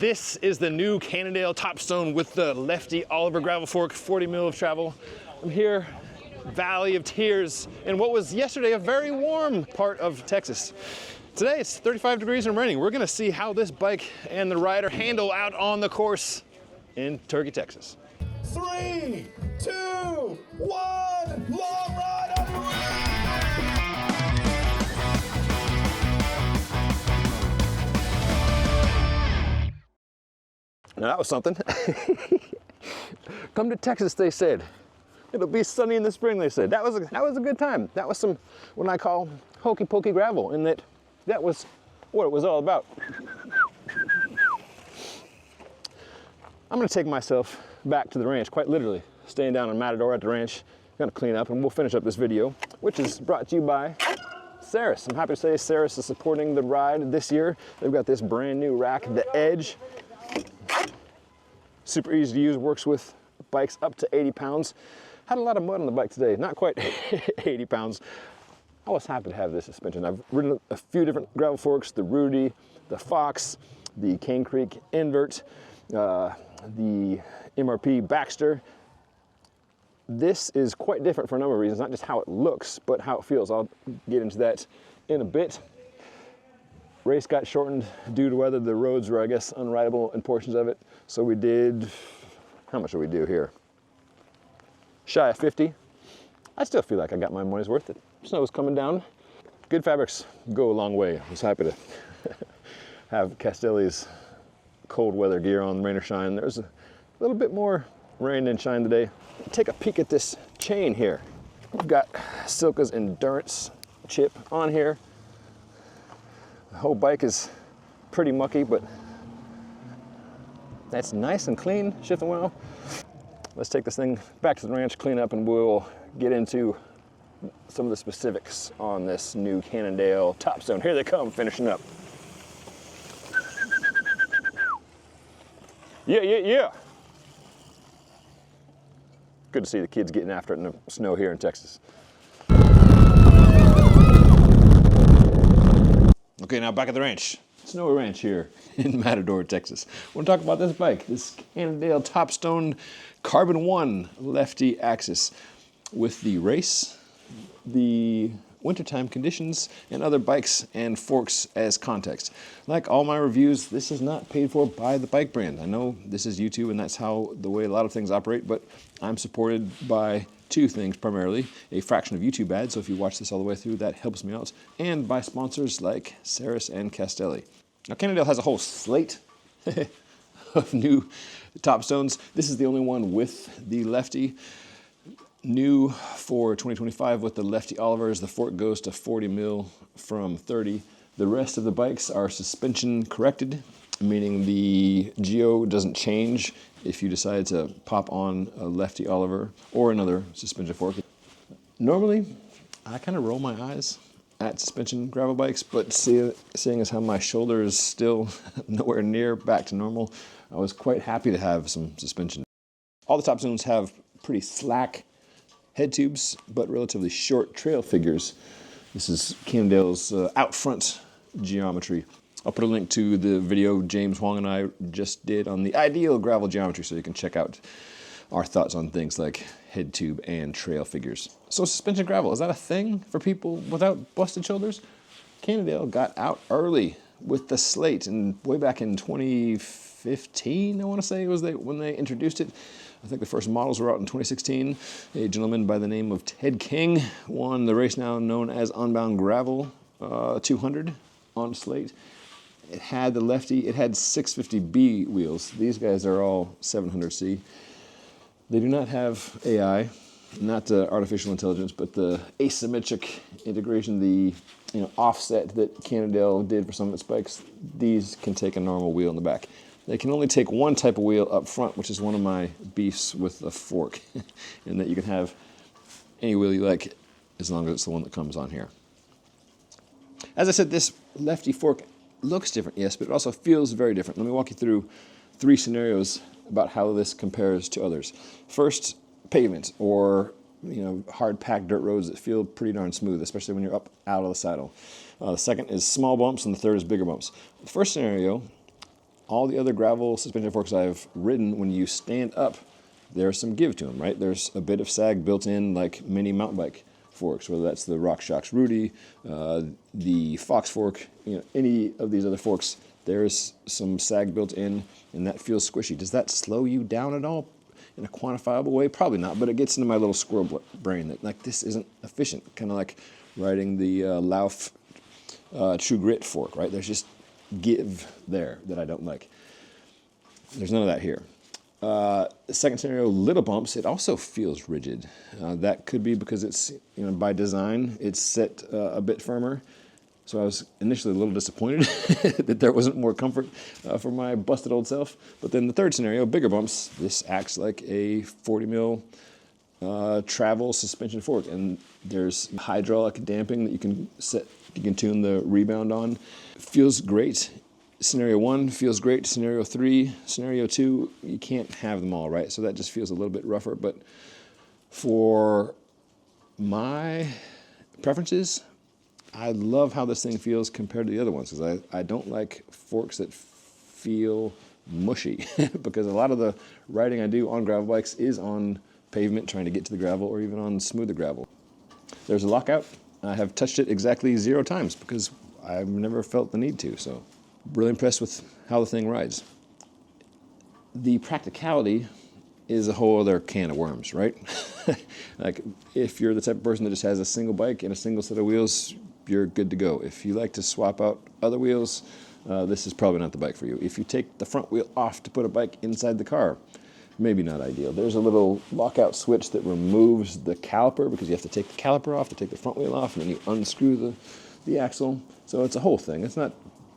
This is the new Cannondale Topstone with the Lefty Oliver gravel fork, 40 mil of travel. I'm here, Valley of Tears, in what was yesterday a very warm part of Texas. Today it's 35 degrees and raining. We're gonna see how this bike and the rider handle out on the course in Turkey, Texas. 3, 2, 1, long ride on the road! Now that was something. Come to Texas, they said. It'll be sunny in the spring, they said. That was a good time. That was some, what I call hokey pokey gravel, in that was what it was all about. I'm gonna take myself back to the ranch, quite literally. Staying down in Matador at the ranch. Gonna clean up and we'll finish up this video, which is brought to you by Saris. I'm happy to say Saris is supporting the ride this year. They've got this brand new rack, the Edge. Super easy to use, works with bikes up to 80 pounds. Had a lot of mud on the bike today, not quite 80 pounds. I was happy to have this suspension. I've ridden a few different gravel forks, the Rudy, the Fox, the Cane Creek Invert, the MRP Baxter. This is quite different for a number of reasons, not just how it looks, but how it feels. I'll get into that in a bit. Race got shortened due to weather. The roads were, I guess, unrideable in portions of it. So we did, how much did we do here? Shy of 50. I still feel like I got my money's worth. It. Snow was coming down. Good fabrics go a long way. I was happy to have Castelli's cold weather gear on, rain or shine. There's a little bit more rain than shine today. Take a peek at this chain here. We've got Silka's Endurance chip on here. The whole bike is pretty mucky, but that's nice and clean, shifting well. Let's take this thing back to the ranch, clean up, and we'll get into some of the specifics on this new Cannondale Topstone. Here they come, finishing up. Yeah. Good to see the kids getting after it in the snow here in Texas. Okay, now back at the ranch. Snowy Ranch here in Matador, Texas. I want to talk about this bike, this Cannondale Topstone Carbon 1 Lefty axis with the race, the wintertime conditions, and other bikes and forks as context. Like all my reviews, this is not paid for by the bike brand. I know this is YouTube and that's how the way a lot of things operate, but I'm supported by two things primarily: a fraction of YouTube ads, so if you watch this all the way through, that helps me out, and by sponsors like Saris and Castelli. Now, Cannondale has a whole slate of new Topstones. This is the only one with the Lefty. New for 2025 with the Lefty Olivers, the fork goes to 40 mil from 30. The rest of the bikes are suspension corrected, meaning the geo doesn't change if you decide to pop on a Lefty Oliver or another suspension fork. Normally, I kind of roll my eyes at suspension gravel bikes, but seeing as how my shoulder is still nowhere near back to normal, I was quite happy to have some suspension. All the Topstones have pretty slack head tubes, but relatively short trail figures. This is Cannondale's out front geometry. I'll put a link to the video James Huang and I just did on the ideal gravel geometry, so you can check out our thoughts on things like head tube and trail figures. So suspension gravel, is that a thing for people without busted shoulders? Cannondale got out early with the slate, and way back in 2015, I want to say, was when they introduced it. I think the first models were out in 2016. A gentleman by the name of Ted King won the race now known as Unbound Gravel 200 on slate. It had the Lefty, it had 650B wheels. These guys are all 700C. They do not have AI, not artificial intelligence, but the asymmetric integration, the offset that Cannondale did for some of its bikes. These can take a normal wheel in the back. They can only take one type of wheel up front, which is one of my beefs with a fork, in that you can have any wheel you like as long as it's the one that comes on here. As I said, this Lefty fork looks different, yes, but it also feels very different. Let me walk you through 3 scenarios about how this compares to others. First, pavement or hard packed dirt roads that feel pretty darn smooth, especially when you're up out of the saddle. The second is small bumps, and the third is bigger bumps. The first scenario, all the other gravel suspension forks I've ridden, when you stand up, there's some give to them, right? There's a bit of sag built in, like many mountain bike forks, whether that's the RockShox Rudy, the Fox fork, any of these other forks, there's some sag built in, and that feels squishy. Does that slow you down at all in a quantifiable way? Probably not, but it gets into my little squirrel brain that, like, this isn't efficient. Kind of like riding the Lauf True Grit fork, right? There's just give there that I don't like. There's none of that here. Second scenario, little bumps. It also feels rigid. That could be because it's, by design, it's set a bit firmer. So I was initially a little disappointed that there wasn't more comfort for my busted old self. But then the third scenario, bigger bumps. This acts like a 40 mil travel suspension fork, and there's hydraulic damping that you can set. You can tune the rebound on. Feels great. Scenario 1 feels great. Scenario 3, scenario 2, you can't have them all, right? So that just feels a little bit rougher. But for my preferences, I love how this thing feels compared to the other ones, because I don't like forks that feel mushy because a lot of the riding I do on gravel bikes is on pavement trying to get to the gravel, or even on smoother gravel. There's a lockout. I have touched it exactly 0 times because I've never felt the need to, so really impressed with how the thing rides. The practicality is a whole other can of worms, right? Like, if you're the type of person that just has a single bike and a single set of wheels, you're good to go. If you like to swap out other wheels, this is probably not the bike for you. If you take the front wheel off to put a bike inside the car, maybe not ideal. There's a little lockout switch that removes the caliper, because you have to take the caliper off to take the front wheel off, and then you unscrew the axle. So it's a whole thing. It's not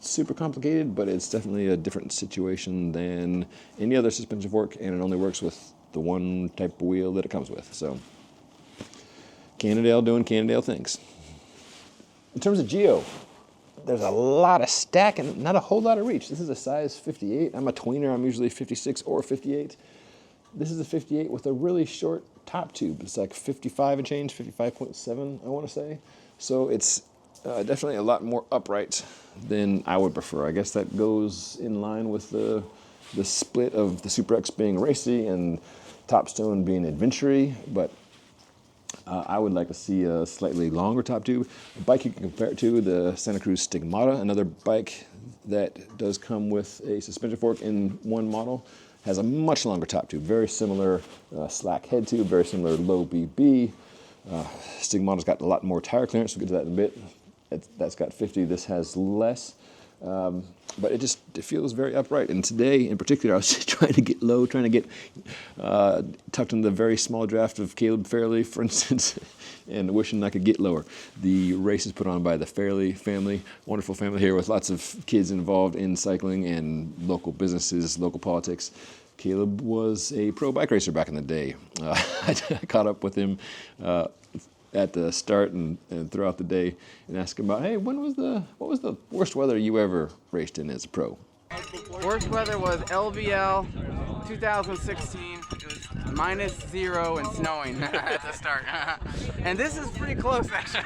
super complicated, but it's definitely a different situation than any other suspension fork, and it only works with the one type of wheel that it comes with. So Cannondale doing Cannondale things. In terms of geo, there's a lot of stack and not a whole lot of reach. This is a size 58. I'm a tweener. I'm usually 56 or 58. This is a 58 with a really short top tube. It's like 55 and change, 55.7, I want to say. So it's definitely a lot more upright than I would prefer. I guess that goes in line with the split of the Super X being racy and Topstone being adventure-y, but I would like to see a slightly longer top tube. A bike you can compare it to, the Santa Cruz Stigmata, another bike that does come with a suspension fork in one model, has a much longer top tube, very similar slack head tube, very similar low BB. Stigmata's got a lot more tire clearance, we'll get to that in a bit. That's got 50, this has less. But it feels very upright. And today, in particular, I was just trying to get low, trying to get tucked in the very small draft of Caleb Fairley, for instance, and wishing I could get lower. The race is put on by the Fairley family, wonderful family here with lots of kids involved in cycling and local businesses, local politics. Caleb was a pro bike racer back in the day. I caught up with him at the start and throughout the day and asked him about, hey, what was the worst weather you ever raced in as a pro? Worst weather was LVL 2016. It was -0 and snowing at the start. And this is pretty close, actually.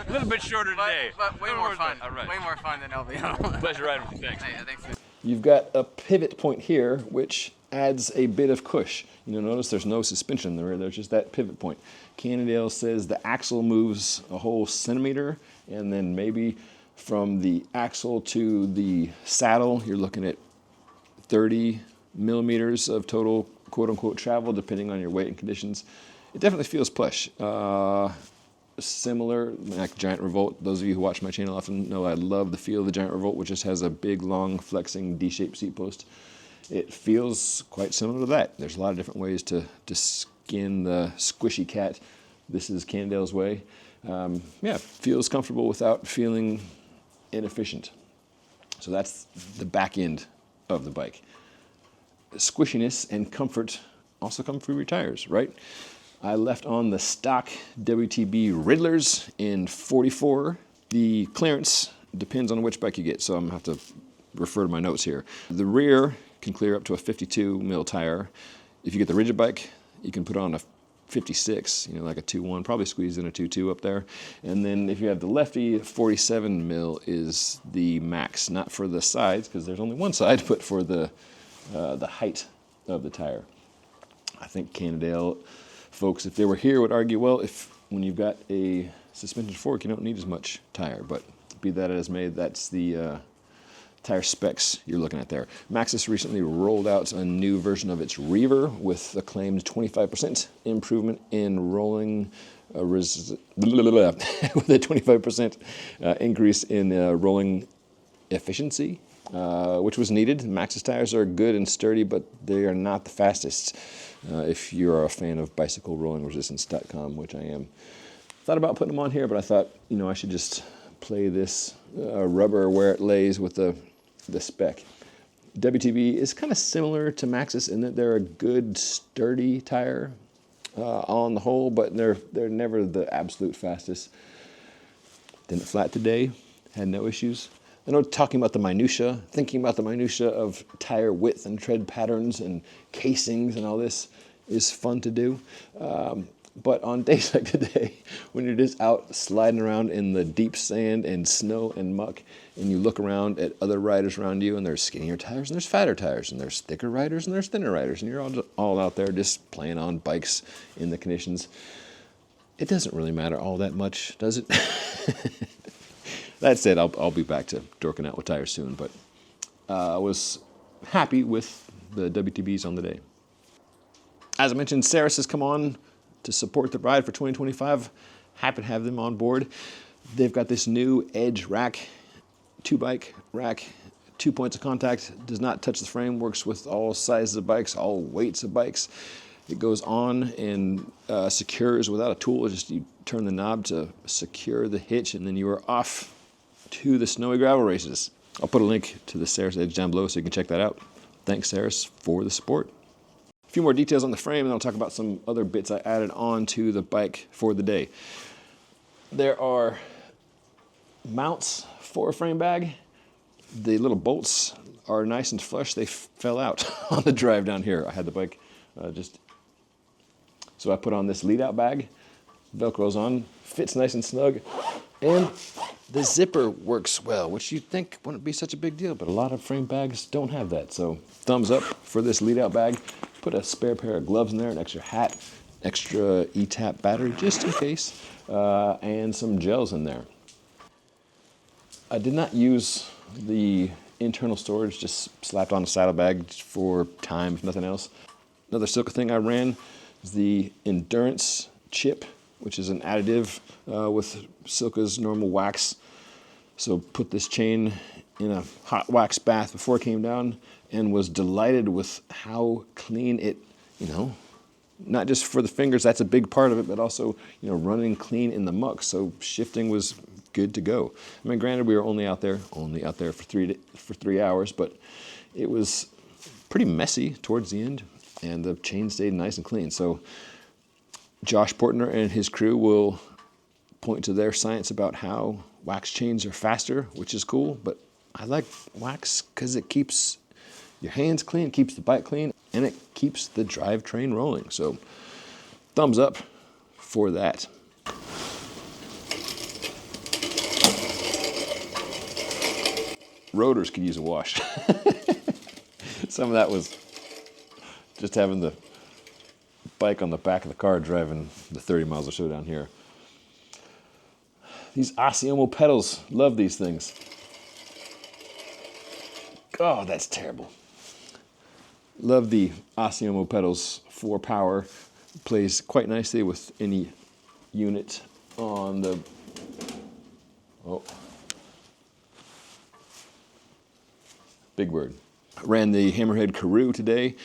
A little bit shorter today. But way more fun. All right. Way more fun than LVL. Pleasure riding with you. Thanks. Yeah, thanks. You've got a pivot point here, which adds a bit of cush. Notice there's no suspension in the rear, there's just that pivot point. Cannondale says the axle moves a whole centimeter, and then maybe from the axle to the saddle, you're looking at 30 millimeters of total quote-unquote travel, depending on your weight and conditions. It definitely feels plush. Similar, like Giant Revolt. Those of you who watch my channel often know I love the feel of the Giant Revolt, which just has a big, long, flexing D-shaped seat post. It feels quite similar to that. There's a lot of different ways to skin the squishy cat. This is Cannondale's way. Feels comfortable without feeling inefficient. So that's the back end of the bike. Squishiness and comfort also come through your tires, right? I left on the stock WTB Riddlers in 44. The clearance depends on which bike you get, so I'm going to have to refer to my notes here. The rear can clear up to a 52 mil tire. If you get the rigid bike, you can put on a 56, you know, like a 2.1, probably squeezed in a 2.2 up there. And then if you have the Lefty, 47 mil is the max, not for the sides, because there's only one side, but for the height of the tire. I think Cannondale folks, if they were here, would argue, well, if when you've got a suspension fork, you don't need as much tire. But be that as may, that's the tire specs you're looking at there. Maxxis recently rolled out a new version of its Reaver with a claimed 25% improvement in rolling, with a 25% increase in rolling efficiency, which was needed. Maxxis tires are good and sturdy, but they are not the fastest. If you're a fan of bicyclerollingresistance.com, which I am. Thought about putting them on here, but I thought, you know, I should just play this rubber where it lays with the spec. WTB is kind of similar to Maxxis in that they're a good sturdy tire on the whole, but they're never the absolute fastest. Didn't flat today, had no issues. I know talking about the minutia, thinking about the minutia of tire width and tread patterns and casings and all this is fun to do. But on days like today, when you're just out sliding around in the deep sand and snow and muck, and you look around at other riders around you, and there's skinnier tires, and there's fatter tires, and there's thicker riders, and there's thinner riders, and you're all out there just playing on bikes in the conditions. It doesn't really matter all that much, does it? That said, I'll be back to dorking out with tires soon, but I was happy with the WTBs on the day. As I mentioned, Saris has come on to support the ride for 2025. Happy to have them on board. They've got this new Edge rack, 2-bike rack, 2 points of contact, does not touch the frame, works with all sizes of bikes, all weights of bikes. It goes on and secures without a tool. Just you turn the knob to secure the hitch, and then you are off to the snowy gravel races. I'll put a link to the Sarus Edge down below so you can check that out. Thanks, Saris, for the support. A few more details on the frame, and then I'll talk about some other bits I added on to the bike for the day. There are mounts for a frame bag. The little bolts are nice and flush. They fell out on the drive down here. I had the bike so I put on this lead out bag, Velcro's on, fits nice and snug, and the zipper works well, which you'd think wouldn't be such a big deal, but a lot of frame bags don't have that. So thumbs up for this lead out bag. Put a spare pair of gloves in there, an extra hat, extra E-tap battery just in case, and some gels in there. I did not use the internal storage, just slapped on a saddlebag for time, if nothing else. Another Silka thing I ran is the Endurance chip, which is an additive with Silka's normal wax. So put this chain in a hot wax bath before it came down, and was delighted with how clean it, you know, not just for the fingers, that's a big part of it, but also, you know, running clean in the muck. So shifting was good to go. I mean, granted, we were only out there for 3 hours, but it was pretty messy towards the end, and the chain stayed nice and clean. So Josh Portner and his crew will point to their science about how wax chains are faster, which is cool, but I like wax because it keeps your hands clean, keeps the bike clean, and it keeps the drivetrain rolling. So thumbs up for that. Rotors could use a wash. Some of that was just having the bike on the back of the car driving the 30 miles or so down here. These Osceomo pedals, love these things. Oh, that's terrible. Love the Osceomo pedals for power. Plays quite nicely with any unit on the, big word. Ran the Hammerhead Karoo today.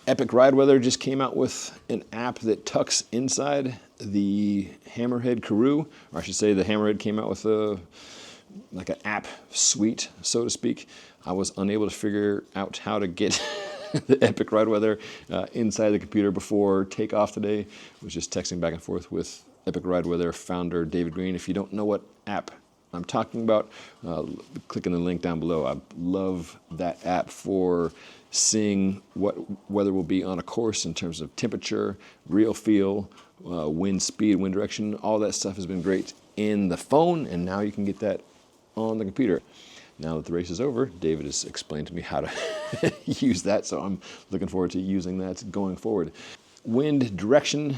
Epic Ride Weather just came out with an app that tucks inside the Hammerhead Karoo, or I should say the Hammerhead came out with like an app suite, so to speak. I was unable to figure out how to get the Epic Ride Weather inside the computer before takeoff today. I was just texting back and forth with Epic Ride Weather founder David Green. If you don't know what app I'm talking about, click on the link down below. I love that app for seeing what weather will be on a course in terms of temperature, real feel, wind speed, wind direction, all that stuff has been great in the phone, and now you can get that on the computer. Now that the race is over, David has explained to me how to use that, so I'm looking forward to using that going forward. Wind direction,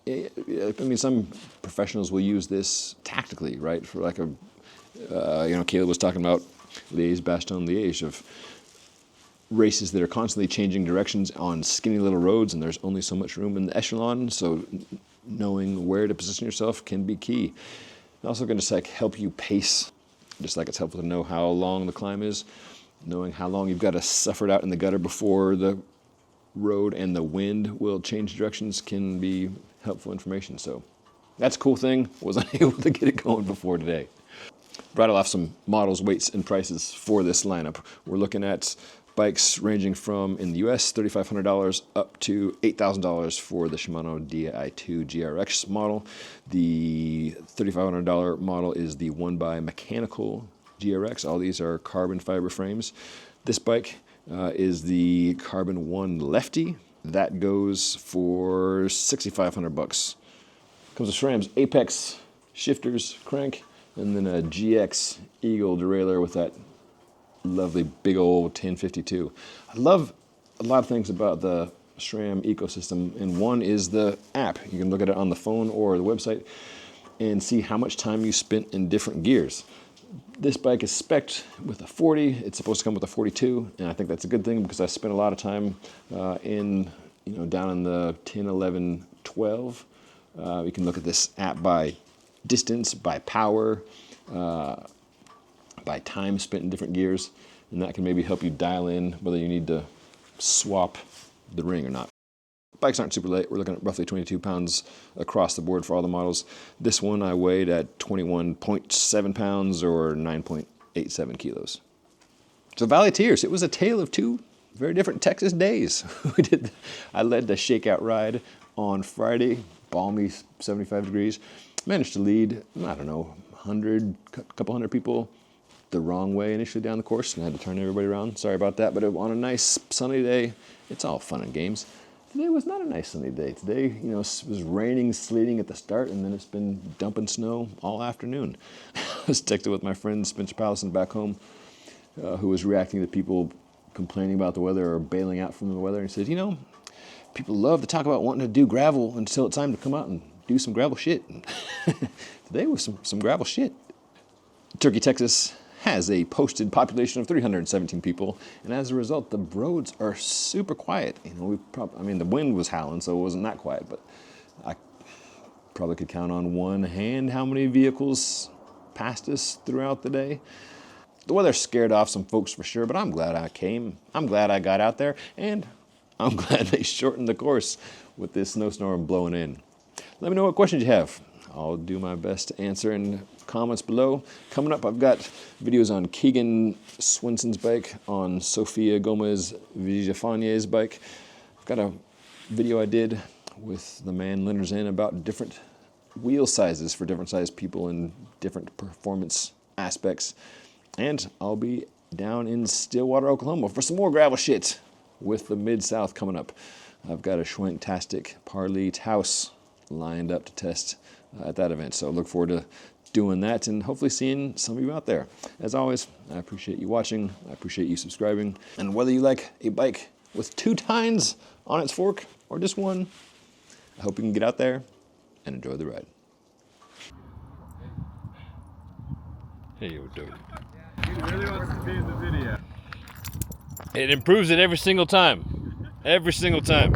I mean, some professionals will use this tactically, right? For like Caleb was talking about Liège, Bastogne, Liège, of races that are constantly changing directions on skinny little roads, and there's only so much room in the echelon, so knowing where to position yourself can be key. It's also going to help you pace, just like it's helpful to know how long the climb is. Knowing how long you've got to suffer it out in the gutter before the road and the wind will change directions can be helpful information. So that's a cool thing. Was unable to get it going before today. Rattle off some models, weights, and prices for this lineup. We're looking at bikes ranging from, in the US, $3,500 up to $8,000 for the Shimano Di2 GRX model. The $3,500 model is the 1x mechanical GRX. All these are carbon fiber frames. This bike is the Carbon 1 Lefty. That goes for $6,500. Comes with SRAM's Apex shifters, crank, and then a GX Eagle derailleur with that lovely big old 1052. I love a lot of things about the SRAM ecosystem, and one is the app. You can look at it on the phone or the website and see how much time you spent in different gears. This bike is spec'd with a 40. It's supposed to come with a 42, and I think that's a good thing because I spent a lot of time down in the 10, 11, 12. You can look at this app by distance, by power, by time spent in different gears, and that can maybe help you dial in whether you need to swap the ring or not. Bikes aren't super light. We're looking at roughly 22 pounds across the board for all the models. This one I weighed at 21.7 pounds or 9.87 kilos. So Valley Tears, it was a tale of two very different Texas days. I led the shakeout ride on Friday, balmy 75 degrees. Managed to lead, I don't know, a couple hundred people the wrong way initially down the course, and I had to turn everybody around. Sorry about that, but on a nice sunny day, it's all fun and games. Today was not a nice sunny day. Today, it was raining, sleeting at the start, and then it's been dumping snow all afternoon. I was texting with my friend Spencer Pallison back home, who was reacting to people complaining about the weather or bailing out from the weather, and he said, people love to talk about wanting to do gravel until it's time to come out and do some gravel shit. Today was some gravel shit. Turkey, Texas has a posted population of 317 people, and as a result, the roads are super quiet. The wind was howling, so it wasn't that quiet, but I probably could count on one hand how many vehicles passed us throughout the day. The weather scared off some folks for sure, but I'm glad I came. I'm glad I got out there, and I'm glad they shortened the course with this snowstorm blowing in. Let me know what questions you have. I'll do my best to answer in comments below. Coming up, I've got videos on Keegan Swinson's bike, on Sofia Gomez Villafañe's bike. I've got a video I did with the man Leonard Zinn about different wheel sizes for different sized people and different performance aspects. And I'll be down in Stillwater, Oklahoma for some more gravel shit with the Mid-South coming up. I've got a Schwenktastic Parley Taos lined up to test at that event. So look forward to doing that and hopefully seeing some of you out there. As always, I appreciate you watching. I appreciate you subscribing. And whether you like a bike with 2 tines on its fork or just one, I hope you can get out there and enjoy the ride. Hey, yo, dude. He really wants to be in the video. It improves it every single time. Every single time.